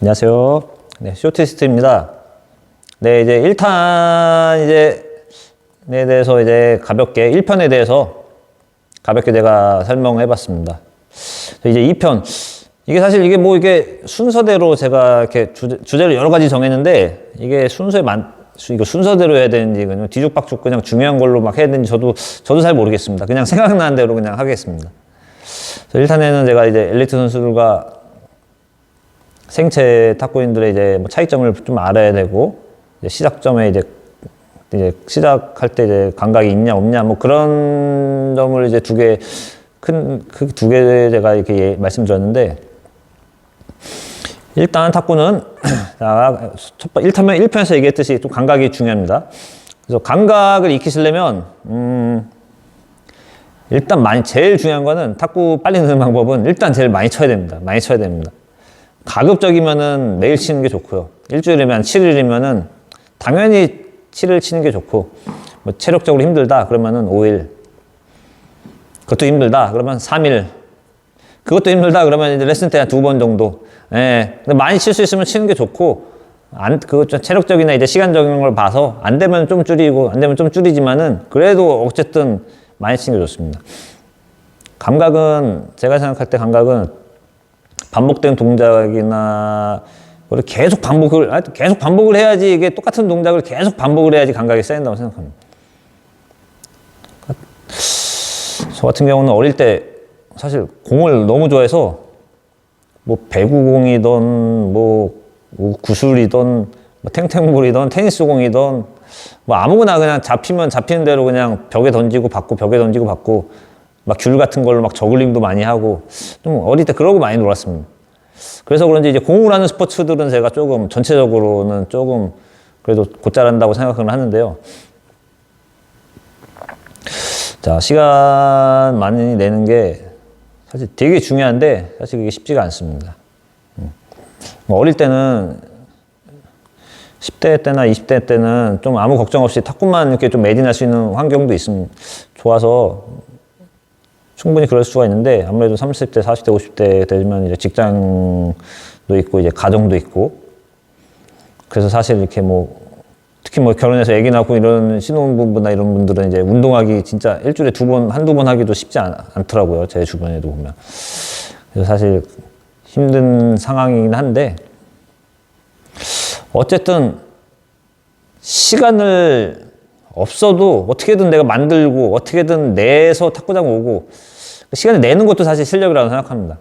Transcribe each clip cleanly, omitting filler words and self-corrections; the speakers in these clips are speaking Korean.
안녕하세요. 네, 쇼티스트입니다. 네, 이제 1탄 에 대해서 이제 가볍게 1편에 대해서 가볍게 제가 설명해 봤습니다. 이제 2편. 이게 사실 이게 순서대로 제가 이렇게 주제를 여러 가지 정했는데 이게 이거 순서대로 해야 되는지 그냥 뒤죽박죽 그냥 중요한 걸로 막 해야 되는지 저도 잘 모르겠습니다. 그냥 생각나는 대로 그냥 하겠습니다. 1탄에는 제가 이제 엘리트 선수들과 생체 탁구인들의 이제 뭐 차이점을 좀 알아야 되고, 이제 시작점에 이제 시작할 때 이제 감각이 있냐 없냐 뭐 그런 점을 이제 그 두 개 제가 이렇게 말씀드렸는데, 일단 탁구는 1편에서 얘기했듯이 좀 감각이 중요합니다. 그래서 감각을 익히시려면 일단 제일 중요한 거는 탁구 빨리 느는 방법은 일단 제일 많이 쳐야 됩니다. 많이 쳐야 됩니다. 가급적이면은 매일 치는 게 좋고요. 일주일이면 7일이면은 당연히 7일 치는 게 좋고, 뭐 체력적으로 힘들다 그러면은 5일, 그것도 힘들다 그러면 3일, 그것도 힘들다 그러면 이제 레슨 때 한 2번 정도. 예. 근데 많이 칠 수 있으면 치는 게 좋고, 체력적이나 이제 시간적인 걸 봐서 안 되면 좀 줄이고, 안 되면 좀 줄이지만은 그래도 어쨌든 많이 치는 게 좋습니다. 감각은, 제가 생각할 때 감각은 반복된 동작이나 계속 반복을 해야지, 이게 똑같은 동작을 계속 반복을 해야지 감각이 쌓인다고 생각합니다. 저 같은 경우는 어릴 때 사실 공을 너무 좋아해서 뭐 배구공이든 뭐 구슬이든 뭐 탱탱볼이든 테니스공이든 뭐 아무거나 그냥 잡히면 잡히는 대로 그냥 벽에 던지고 받고 벽에 던지고 받고, 막 귤 같은 걸로 막 저글링도 많이 하고, 좀 어릴 때 그러고 많이 놀았습니다. 그래서 그런지 이제 공을 하는 스포츠들은 제가 조금 전체적으로는 조금 그래도 곧잘한다고 생각을 하는데요. 자, 시간 많이 내는 게 사실 되게 중요한데 사실 그게 쉽지가 않습니다. 어릴 때는 10대 때나 20대 때는 좀 아무 걱정 없이 탁구만 이렇게 좀 매진할 수 있는 환경도 있으면 좋아서 충분히 그럴 수가 있는데, 아무래도 30대, 40대, 50대 되면 이제 직장도 있고 이제 가정도 있고, 그래서 사실 이렇게 특히 결혼해서 아기 낳고 이런 신혼부부나 이런 분들은 이제 운동하기 진짜 일주일에 한두 번 하기도 쉽지 않더라고요. 제 주변에도 보면. 그래서 사실 힘든 상황이긴 한데, 어쨌든 시간을 없어도 어떻게든 내가 만들고 어떻게든 내서 탁구장 오고, 시간을 내는 것도 사실 실력이라고 생각합니다.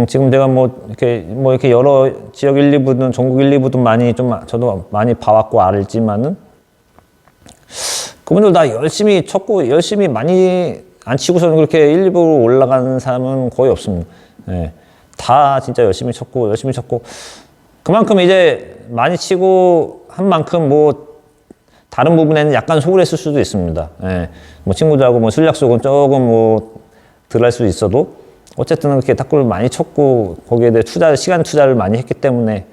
지금 제가 이렇게 여러 지역 1, 2부든 전국 1, 2부든 저도 많이 봐왔고 알지만은, 그분들 다 열심히 쳤고 열심히 많이 안 치고서는 그렇게 1, 2부로 올라가는 사람은 거의 없습니다. 예. 다 진짜 열심히 쳤고 그만큼 이제 많이 치고 한 만큼 다른 부분에는 약간 소홀했을 수도 있습니다. 예. 친구들하고 전략 속은 조금 덜 할 수도 있어도, 어쨌든 그렇게 탁구를 많이 쳤고 거기에 대해 시간 투자를 많이 했기 때문에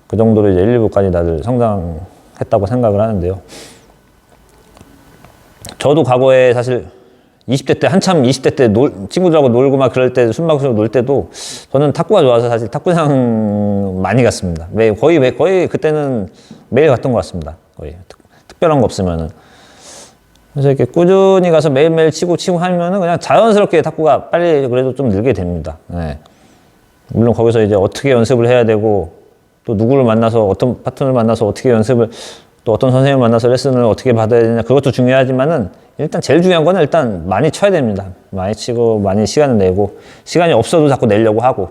그 정도로 이제 1, 2부까지 다들 성장했다고 생각을 하는데요. 저도 과거에 사실 20대 때 한참 20대 때 친구들하고 놀고 막 그럴 때 술 마시고 놀 때도 저는 탁구가 좋아서 사실 탁구장 많이 갔습니다. 거의 그때는 매일 갔던 것 같습니다. 거의 특별한 거 없으면은. 그래서 이렇게 꾸준히 가서 매일매일 치고 하면은 그냥 자연스럽게 탁구가 빨리 그래도 좀 늘게 됩니다. 네. 물론 거기서 이제 어떻게 연습을 해야 되고, 또 누구를 만나서 어떤 파트너를 만나서 어떻게 연습을, 또 어떤 선생님을 만나서 레슨을 어떻게 받아야 되냐, 그것도 중요하지만은 일단 제일 중요한 거는 일단 많이 쳐야 됩니다. 많이 치고 많이 시간을 내고, 시간이 없어도 자꾸 내려고 하고.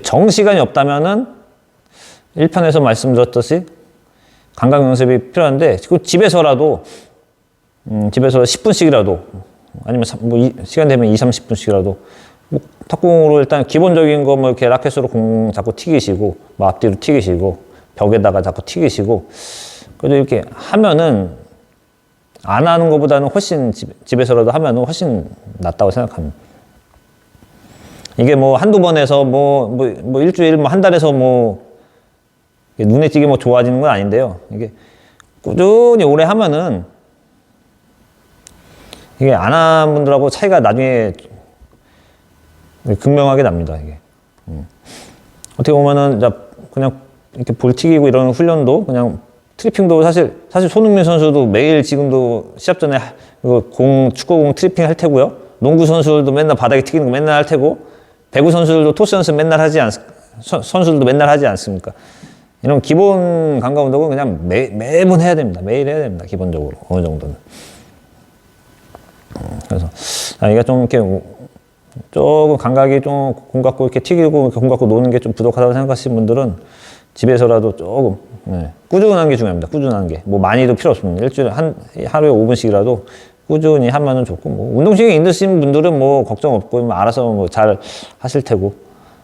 정시간이 없다면은 1편에서 말씀드렸듯이 감각 연습이 필요한데, 집에서라도 10분씩이라도 아니면 시간 되면 2, 30분씩이라도 탁구공으로 일단 기본적인 거 이렇게 라켓으로 공 자꾸 튀기시고, 앞뒤로 튀기시고, 벽에다가 자꾸 튀기시고, 그래도 이렇게 하면은 안 하는 것보다는 훨씬 집에서라도 하면은 훨씬 낫다고 생각합니다. 이게 한두 번 해서 일주일 한 달에서 눈에 띄게 좋아지는 건 아닌데요. 이게 꾸준히 오래 하면은 이게 안 한 분들하고 차이가 나중에 극명하게 납니다, 이게. 어떻게 보면은, 그냥 이렇게 볼 튀기고 이런 훈련도 그냥 트리핑도 사실 손흥민 선수도 매일 지금도 시합 전에 축구공 트리핑 할 테고요. 농구 선수들도 맨날 바닥에 튀기는 거 맨날 할 테고, 배구 선수들도 토스 연습 맨날 선수들도 맨날 하지 않습니까? 이런 기본 감각 운동은 그냥 매번 해야 됩니다. 매일 해야 됩니다. 기본적으로. 어느 정도는. 그래서, 이게 좀 이렇게 조금 감각이 좀 공 갖고 이렇게 튀기고 공 갖고 노는 게 좀 부족하다고 생각하시는 분들은 집에서라도 조금, 꾸준한 게 중요합니다. 꾸준한 게. 뭐 많이도 필요 없습니다. 일주일에 하루에 5분씩이라도 꾸준히 하면은 좋고, 뭐 운동신경이 있으신 분들은 뭐 걱정 없고, 뭐 알아서 뭐 잘 하실 테고.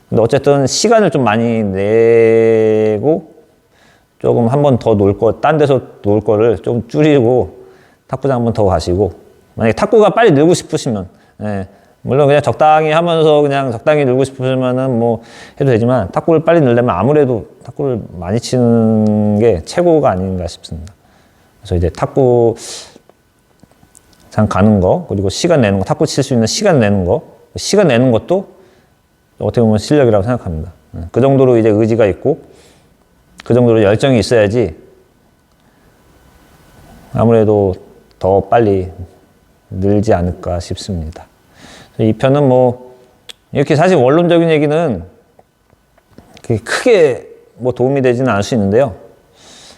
근데 어쨌든 시간을 좀 많이 내고 조금 한 번 더 딴 데서 놀 거를 좀 줄이고 탁구장 한 번 더 가시고, 만약에 탁구가 빨리 늘고 싶으시면, 물론 그냥 적당히 하면서 그냥 적당히 늘고 싶으시면은 뭐 해도 되지만, 탁구를 빨리 늘려면 아무래도 탁구를 많이 치는 게 최고가 아닌가 싶습니다. 그래서 이제 탁구장 가는 거, 그리고 시간 내는 거, 탁구 칠 수 있는 시간 내는 거, 시간 내는 것도 어떻게 보면 실력이라고 생각합니다. 그 정도로 이제 의지가 있고, 그 정도로 열정이 있어야지 아무래도 더 빨리 늘지 않을까 싶습니다. 이 편은 뭐, 이렇게 사실 원론적인 얘기는 크게 뭐 도움이 되지는 않을 수 있는데요.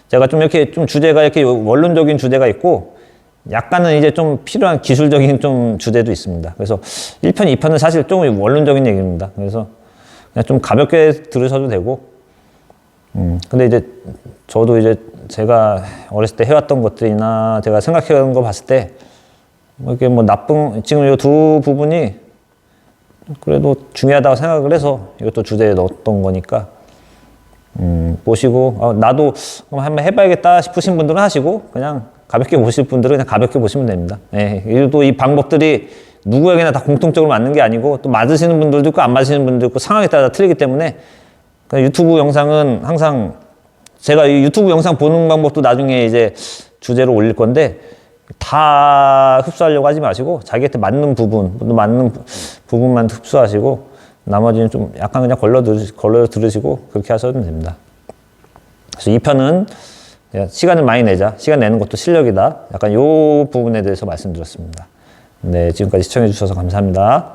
제가 좀 이렇게 좀 주제가 이렇게 원론적인 주제가 있고, 약간은 이제 좀 필요한 기술적인 좀 주제도 있습니다. 그래서 1편, 2편은 사실 좀 원론적인 얘기입니다. 그래서 그냥 좀 가볍게 들으셔도 되고, 근데 이제 저도 이제 제가 어렸을 때 해왔던 것들이나 제가 생각해온 거 봤을 때, 뭐 이게 뭐 지금 이 두 부분이 그래도 중요하다고 생각을 해서 이것도 주제에 넣었던 거니까, 보시고, 나도 한번 해봐야겠다 싶으신 분들은 하시고, 그냥 가볍게 보실 분들은 그냥 가볍게 보시면 됩니다. 또 이 방법들이 누구에게나 다 공통적으로 맞는 게 아니고, 또 맞으시는 분들도 있고, 안 맞으시는 분들도 있고, 상황에 따라 틀리기 때문에, 유튜브 영상은 항상, 제가 이 유튜브 영상 보는 방법도 나중에 이제 주제로 올릴 건데, 다 흡수하려고 하지 마시고, 자기한테 맞는 부분만 흡수하시고, 나머지는 좀 약간 그냥 걸러 들으시고, 그렇게 하셔도 됩니다. 그래서 이 편은 시간을 많이 내자, 시간 내는 것도 실력이다, 약간 요 부분에 대해서 말씀드렸습니다. 네, 지금까지 시청해 주셔서 감사합니다.